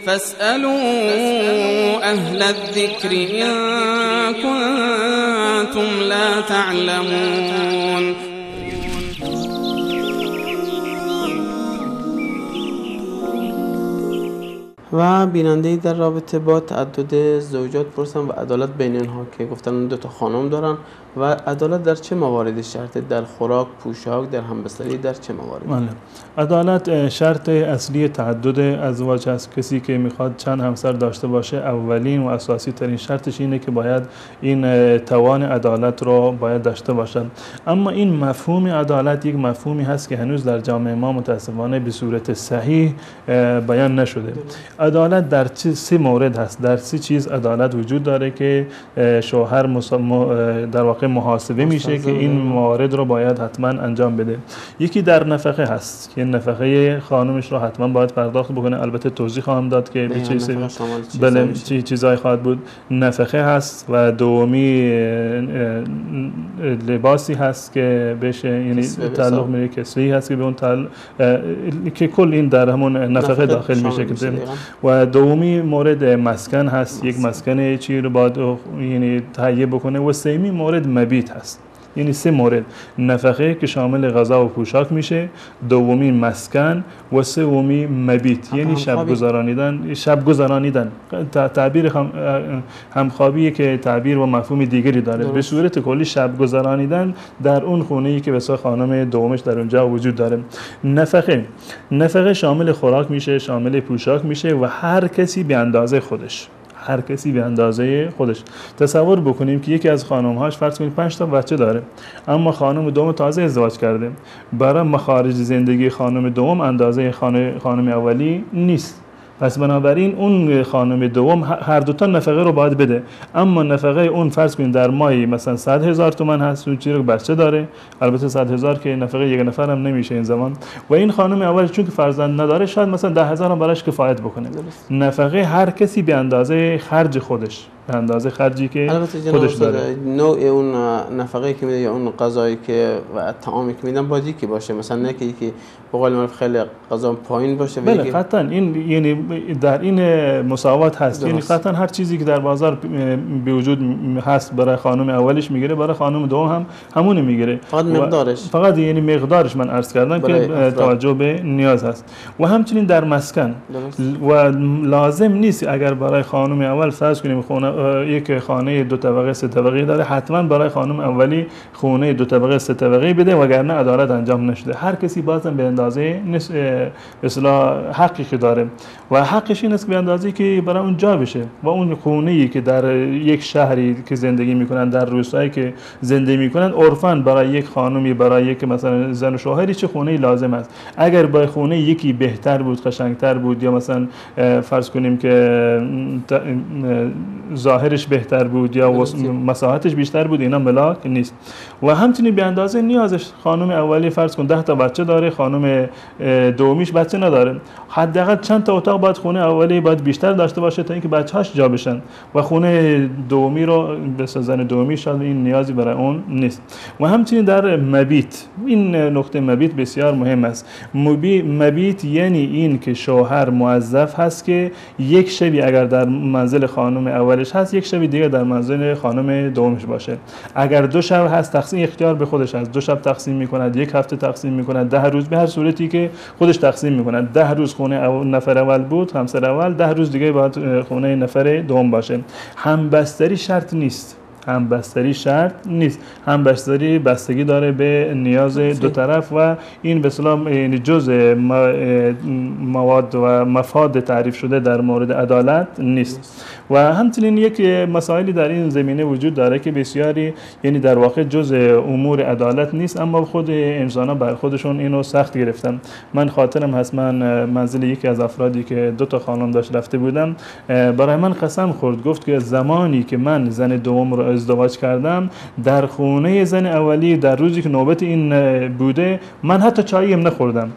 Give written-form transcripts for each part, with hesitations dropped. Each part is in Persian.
فاسألوا أهل الذكر إن كنتم لا تعلمون. و بیننده‌ای در رابطه با تعدد زوجات پرسن و عدالت بین اینها که گفتن 2 تا خانم دارن و عدالت در چه مواردی شرطه؟ در خوراک، پوشاک، در همبستری، در چه مواردی؟ بله. عدالت شرط اصلی تعدد ازواج است. کسی که میخواد چند همسر داشته باشه اولین و اساسی ترین شرطش اینه که باید این توان عدالت رو باید داشته باشد. اما این مفهوم عدالت یک مفهومی هست که هنوز در جامعه ما متاسفانه به صورت صحیح بیان نشده. عدالت در 3 مورد هست. در 3 چیز عدالت وجود داره که شوهر در واقع محاسبه میشه که این موارد رو باید حتما انجام بده. یکی در نفقه هست که نفقه خانمش رو حتما باید پرداخت بکنه. البته توضیح خواهم داد که چه چیزایی خواهد بود. نفقه هست و دومی لباسی هست که بهش یعنی تعلق میره، کسوهی هست که به اون که کل این در همون نفقه داخل میشه که و دومی مورد مسکن هست. یک مسکن چی رو باید یعنی تهیه بکنه و سومی مورد مبیت هست. یعنی 3 مورد: نفقه که شامل غذا و پوشاک میشه، دومی مسکن و سومی مبیت یعنی شب گذرانیدن. تعبیر همخوابی که تعبیر و مفهوم دیگری داره. به صورت کلی شب گذرانیدن در اون خونه‌ای که واسه خانم دومش در اونجا وجود داره. نفقه شامل خوراک میشه، شامل پوشاک میشه و هر کسی به اندازه خودش. تصور بکنیم که یکی از خانم‌هاش فرض کنید 5 تا بچه داره، اما خانم دوم تازه ازدواج کرده. برای مخارج زندگی خانم دوم اندازه خانم اولی نیست. پس بنابراین اون خانم دوم هر 2 تا نفقه رو باید بده. اما نفقه اون فرض کنید در ماهی مثلا 100,000 تومان هست، اون چیزی که بچه داره. البته 100,000 که نفقه یک نفر هم نمیشه این زمان. و این خانم اول چون که فرزند نداره شاید مثلا 10,000 هم براش کفایت بکنه. نفقه هر کسی به اندازه خرج خودش، به اندازه خرجی که خودش داره. نوع اون نفقه که میده یا اون غذایی که و طعامی که میدن باید یکی باشه، مثلا نه که یکی به قول معروف خیلی غذا پایین باشه. بله قطعا این یعنی در این مساوات هست. یعنی قطعا هر چیزی که در بازار به وجود هست برای خانم اولش میگیره، برای خانم دوم هم همون میگیره. فقط یعنی مقدارش من عرض کردم که توجه به نیاز هست. و همچنین در مسکن و لازم نیست اگر برای خانم اول فرض کنیم یک خانه 2 طبقه 3 طبقه داره حتما برای خانم اولی خونه 2 طبقه 3 طبقه بده، وگرنه عدالت انجام نشده. هر کسی بازم به اندازه اصلا حقی که داره و حقش این است به اندازه‌ای که برای اون جا بشه. و اون خونه‌ای که در یک شهری که زندگی میکنن، در روستایی که زندگی میکنن، عرفاً برای یک خانمی، برای یک مثلا زن و شوهری چه خونه‌ای لازم است. اگر با خونه یکی بهتر بود، قشنگتر بود، یا مثلا فرض کنیم که ظاهرش بهتر بود یا مساحتش بیشتر بود، اینا ملاک نیست. و همچنین به اندازه نیازش. خانم اولی فرض کن 10 تا بچه داره، خانم دومیش بچه نداره، حداقل چند تا اتاق باید خونه اولی باید بیشتر داشته باشه تا اینکه بچه‌هاش جا بشن و خونه دومی رو به زن دومی شاید این نیازی برای اون نیست. و همچنین در مبیت، این نقطه مبیت بسیار مهم است. مبیت یعنی این که شوهر موظف هست که یک شبی اگر در منزل خانم اولش هست، یک شب دیگه در منزل خانم دومش باشه. اگر 2 شب هست تقسیم اختیار به خودش هست. 2 شب تقسیم میکند، 1 هفته تقسیم میکند، 10 روز، به هر صورتی که خودش تقسیم میکند. 10 روز خونه نفر اول بود، همسر اول، 10 روز دیگه باید خونه نفر دوم باشه. همبستری شرط نیست. همبستری بستگی داره به نیاز 2 طرف و این به اصطلاح جزء مواد و مفاد تعریف شده در مورد عدالت نیست. و همچنین یک مسائلی در این زمینه وجود داره که بسیاری یعنی در واقع جزء امور عدالت نیست، اما خود انسان‌ها بر خودشون اینو سخت گرفتن. من خاطرم هست من منزل یکی از افرادی که 2 تا خانم داشت رفته بودم، برای من قسم خورد، گفت که زمانی که من زن دوم رو ازدواج کردم در خونه زن اولی در روزی که نوبت این بوده من حتی چایی هم نخوردم.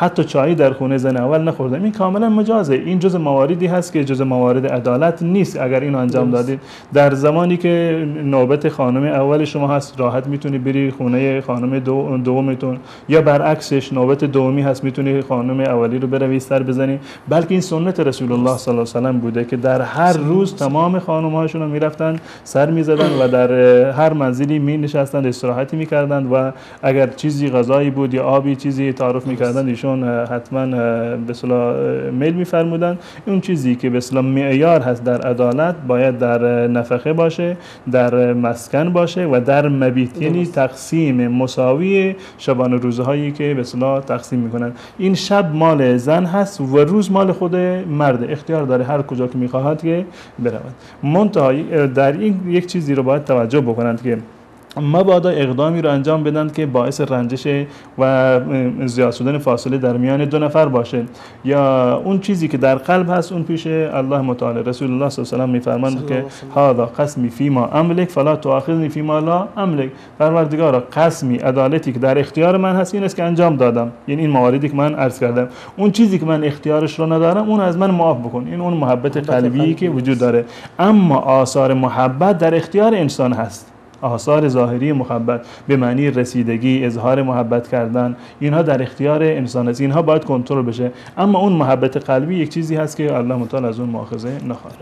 حتی چای در خونه زن اول نخوردم، این کاملا مجازه. این جزء مواردی هست که جزء موارد عدالت نیست. اگر اینو انجام دادید در زمانی که نوبت خانم اول شما هست راحت میتونی بری خونه خانم دومتون، یا برعکسش نوبت دومی هست میتونی خانم اولی رو بروی سر بزنی. بلکه این سنت رسول الله صلی الله علیه و سلم بوده که در هر روز تمام خانم هاشون رو میرفتن سر میزدن و در هر منزلی می نشستند استراحتی میکردند و اگر چیزی غذایی بود یا آبی چیزی تعارف میکردند ایشون حتما به اصطلاح میل میفرمودند. اون چیزی که به اصطلاح معیار هست در عدالت باید در نفقه باشه، در مسکن باشه و در مبیت، یعنی تقسیم مساوی شبانه روزهایی که به اصطلاح تقسیم میکنن. این شب مال زن هست و روز مال خود مرد، اختیار داره هر کجا که میخواهد که برود. منتها در این یک چیزی رو باید توجه بکنند که مبادا اقدامی رو انجام بدن که باعث رنجش و زیاد شدن فاصله در میان دو نفر باشه، یا اون چیزی که در قلب هست اون پیش الله متعال. رسول الله صلی الله علیه و آله میفرماند که هذا قسمی فیما املک فلا تؤاخذنی فیما لا املک. پروردگارا قسمی عدالتی که در اختیار من هست این است که انجام دادم، یعنی این مواردی که من عرض کردم، اون چیزی که من اختیارش رو ندارم اون از من معاف بکن. این اون محبت قلبی که وجود داره. اما آثار محبت در اختیار انسان هست. آثار ظاهری محبت به معنی رسیدگی، اظهار محبت کردن، اینها در اختیار انسان است، اینها باید کنترل بشه. اما اون محبت قلبی یک چیزی هست که الله متعال از اون مؤاخذه نخواهد.